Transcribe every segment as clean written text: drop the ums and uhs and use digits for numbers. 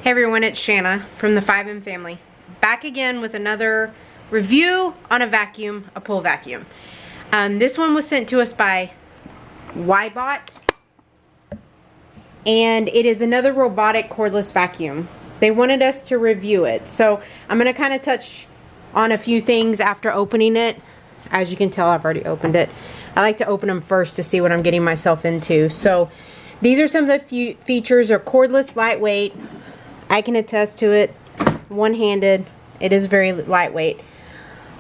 Hey everyone, it's Shanna from the 5M family. Back again with another review on a vacuum, a pool vacuum. This one was sent to us by WYBOT, and it is another robotic cordless vacuum. They wanted us to review it, so I'm going to kind of touch on a few things after opening it. As you can tell, I've already opened it. I like to open them first to see what I'm getting myself into. So these are some of the features. Are cordless, lightweight. I can attest to it, one-handed. It is very lightweight.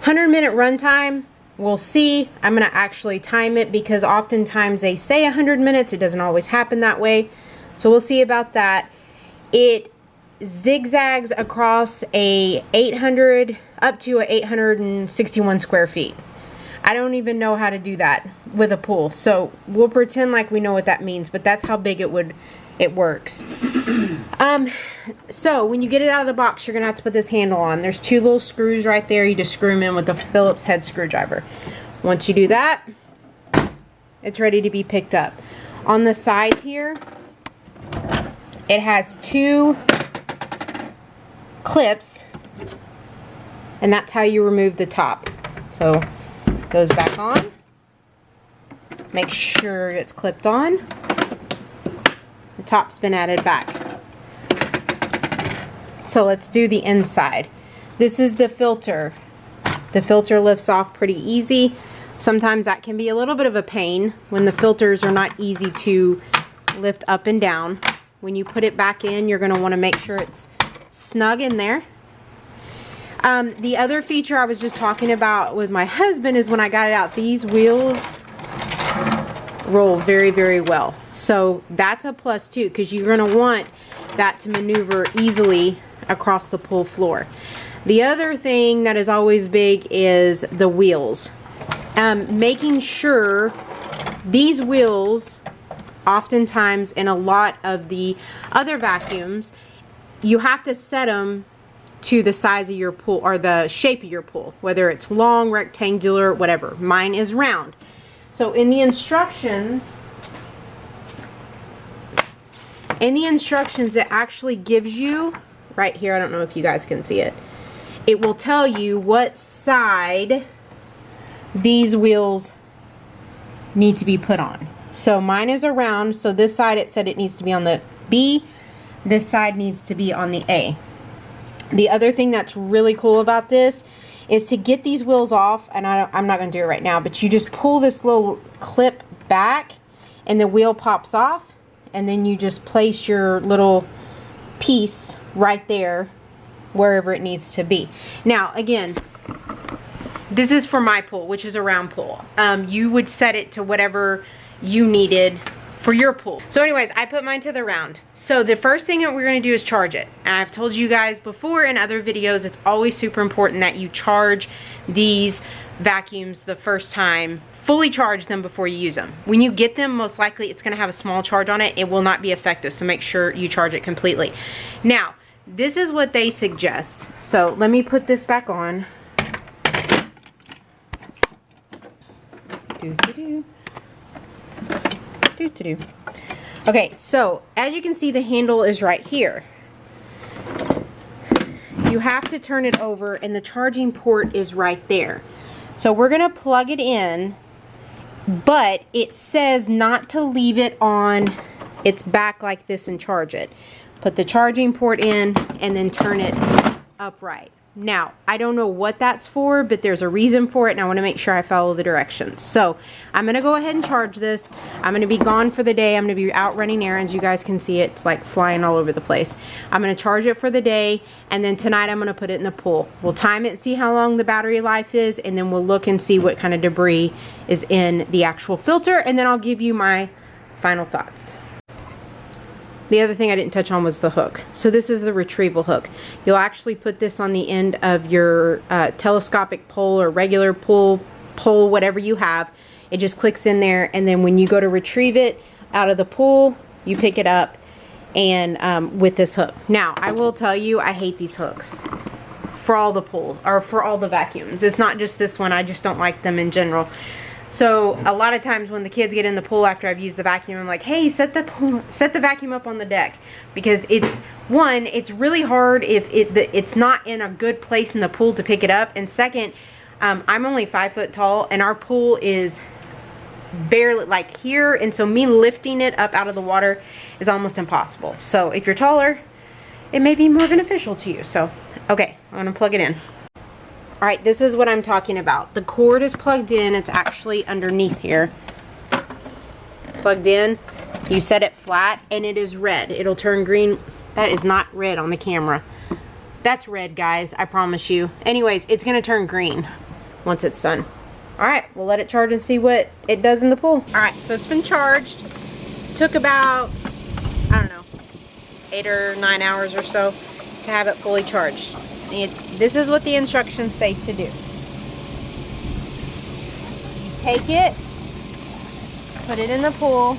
100-minute runtime, we'll see. I'm going to actually time it because oftentimes they say 100 minutes. It doesn't always happen that way. So we'll see about that. It zigzags across a 800 up to a 861 square feet. I don't even know how to do that with a pool. So we'll pretend like we know what that means, but that's how big it works. So when you get it out of the box, you're gonna have to put this handle on. There's two little screws right there. You just screw them in with the Phillips head screwdriver. Once you do that, it's ready to be picked up. On the sides here, it has two clips, and that's how you remove the top. So it goes back on. Make sure it's clipped on. The top's been added back. So let's do the inside. This is the filter. The filter lifts off pretty easy. Sometimes that can be a little bit of a pain when the filters are not easy to lift up and down. When you put it back in, you're going to want to make sure it's snug in there. The other feature I was just talking about with my husband is when I got it out, these wheels roll very, very well. So that's a plus too, because you're going to want that to maneuver easily across the pool floor. The other thing that is always big is the wheels. Making sure these wheels, oftentimes in a lot of the other vacuums, you have to set them to the size of your pool or the shape of your pool, whether it's long, rectangular, whatever. Mine is round. So in the instructions, it actually gives you, right here, I don't know if you guys can see it, it will tell you what side these wheels need to be put on. So mine is around, so this side it said it needs to be on the B, this side needs to be on the A. The other thing that's really cool about this is to get these wheels off, and I'm not going to do it right now, but you just pull this little clip back and the wheel pops off, and then you just place your little piece right there wherever it needs to be. Now again, this is for my pool, which is a round pool. You would set it to whatever you needed for your pool. So anyways, I put mine to the round. So the first thing that we're going to do is charge it. And I've told you guys before in other videos, it's always super important that you charge these vacuums the first time. Fully charge them before you use them. When you get them, most likely it's going to have a small charge on it. It will not be effective, so make sure you charge it completely. Now, this is what they suggest. So let me put this back on. Okay, so as you can see, the handle is right here. You have to turn it over, and the charging port is right there. So we're going to plug it in, but it says not to leave it on its back like this and charge it. Put the charging port in and then turn it upright. Now, I don't know what that's for, but there's a reason for it, and I want to make sure I follow the directions. So I'm going to go ahead and charge this. I'm going to be gone for the day. I'm going to be out running errands. You guys can see it. It's like flying all over the place. I'm going to charge it for the day, and then tonight I'm going to put it in the pool. We'll time it and see how long the battery life is, and then we'll look and see what kind of debris is in the actual filter, and then I'll give you my final thoughts. The other thing I didn't touch on was the hook. So this is the retrieval hook. You'll actually put this on the end of your telescopic pole or regular pole, whatever you have. It just clicks in there, and then when you go to retrieve it out of the pool, you pick it up and with this hook. Now, I will tell you, I hate these hooks for all the pool, or for all the vacuums. It's not just this one. I just don't like them in general. So a lot of times when the kids get in the pool after I've used the vacuum, I'm like, hey, set the vacuum up on the deck, because it's really hard if it's not in a good place in the pool to pick it up, and second, I'm only 5 foot tall and our pool is barely like here, and so me lifting it up out of the water is almost impossible. So if you're taller, it may be more beneficial to you. So okay, I'm gonna plug it in. All right, this is what I'm talking about. The cord is plugged in. It's actually underneath here. Plugged in. You set it flat and it is red. It'll turn green. That is not red on the camera. That's red, guys, I promise you. Anyways, it's gonna turn green once it's done. All right, we'll let it charge and see what it does in the pool. All right, so it's been charged. Took about, I don't know, 8 or 9 hours or so to have it fully charged. This is what the instructions say to do. You take it, put it in the pool.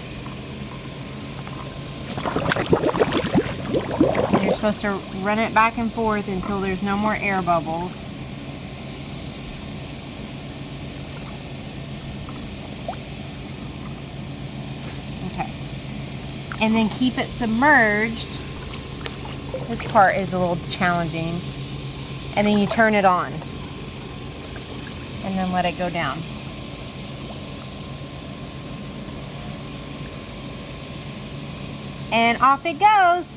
And you're supposed to run it back and forth until there's no more air bubbles. Okay. And then keep it submerged. This part is a little challenging. And then you turn it on. And then let it go down. And off it goes.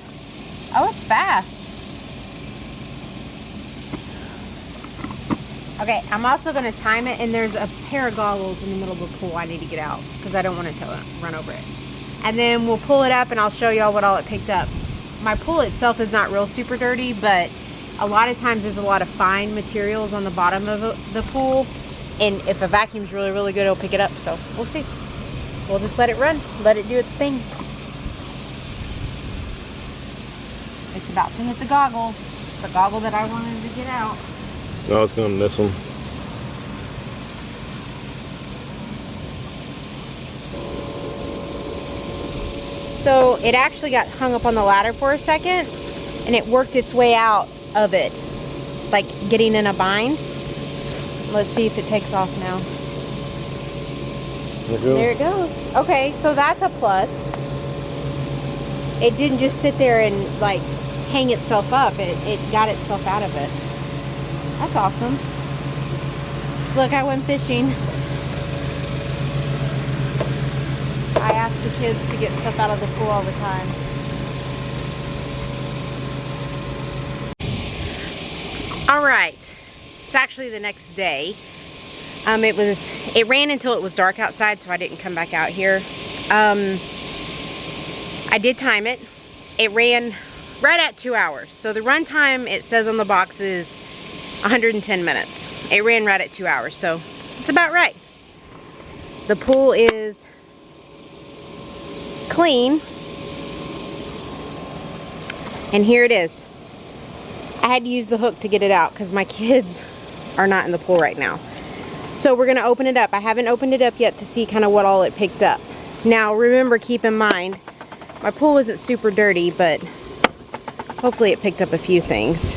Oh, it's fast. Okay, I'm also going to time it, and there's a pair of goggles in the middle of the pool I need to get out because I don't want it to run over it. And then we'll pull it up and I'll show y'all what all it picked up. My pool itself is not real super dirty, but a lot of times there's a lot of fine materials on the bottom of the pool, and if a vacuum's really, really good, it'll pick it up. So we'll see. We'll just let it run, let it do its thing. It's about to hit the goggle that I wanted to get out. No, it's going to miss them. So it actually got hung up on the ladder for a second, and it worked its way out of it, like getting in a bind. Let's see if it takes off now. There it goes. Okay, so that's a plus. It didn't just sit there and like hang itself up. It got itself out of it. That's awesome. Look, I went fishing. I ask the kids to get stuff out of the pool all the time. All right, it's actually the next day. It ran until it was dark outside, so I didn't come back out here. I did time it. It ran right at 2 hours. So the run time, it says on the box, is 110 minutes. It ran right at 2 hours, so it's about right. The pool is clean, and here it is. I had to use the hook to get it out because my kids are not in the pool right now. So we're gonna open it up. I haven't opened it up yet to see kind of what all it picked up. Now remember, keep in mind, my pool isn't super dirty, but hopefully it picked up a few things.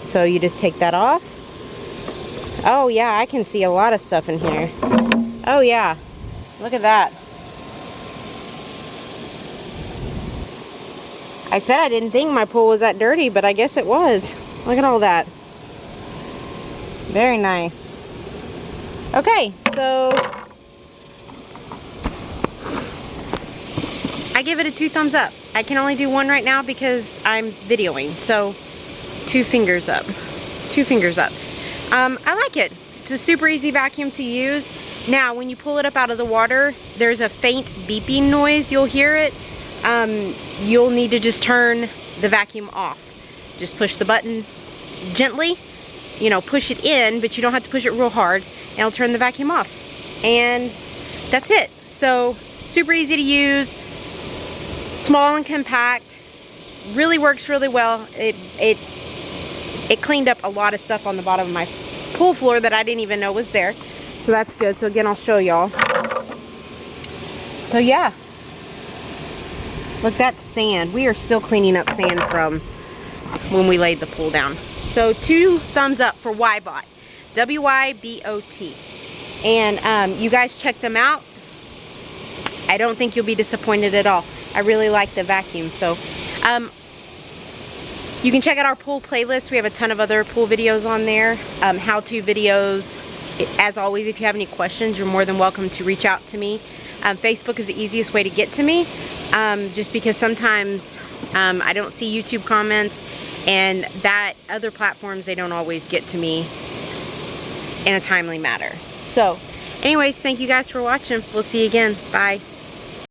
So you just take that off. Oh yeah, I can see a lot of stuff in here. Oh yeah, look at that. I said I didn't think my pool was that dirty, but I guess it was. Look at all that. Very nice. Okay, so I give it a 2 thumbs up. I can only do 1 right now because I'm videoing, so 2 fingers up. 2 fingers up. I like it. It's a super easy vacuum to use. Now, when you pull it up out of the water, there's a faint beeping noise. You'll hear it. You'll need to just turn the vacuum off. Just push the button gently, you know, push it in, but you don't have to push it real hard, and it'll turn the vacuum off. And that's it. So super easy to use, small and compact, really works really well. It cleaned up a lot of stuff on the bottom of my pool floor that I didn't even know was there. So that's good. So again, I'll show y'all. So yeah. Look, that's sand. We are still cleaning up sand from when we laid the pool down. So 2 thumbs up for WYBOT. WYBOT. And you guys check them out. I don't think you'll be disappointed at all. I really like the vacuum. So you can check out our pool playlist. We have a ton of other pool videos on there, how-to videos. As always, if you have any questions, you're more than welcome to reach out to me. Facebook is the easiest way to get to me, just because sometimes I don't see YouTube comments, and that other platforms, they don't always get to me in a timely manner. So anyways, thank you guys for watching. We'll see you again. Bye.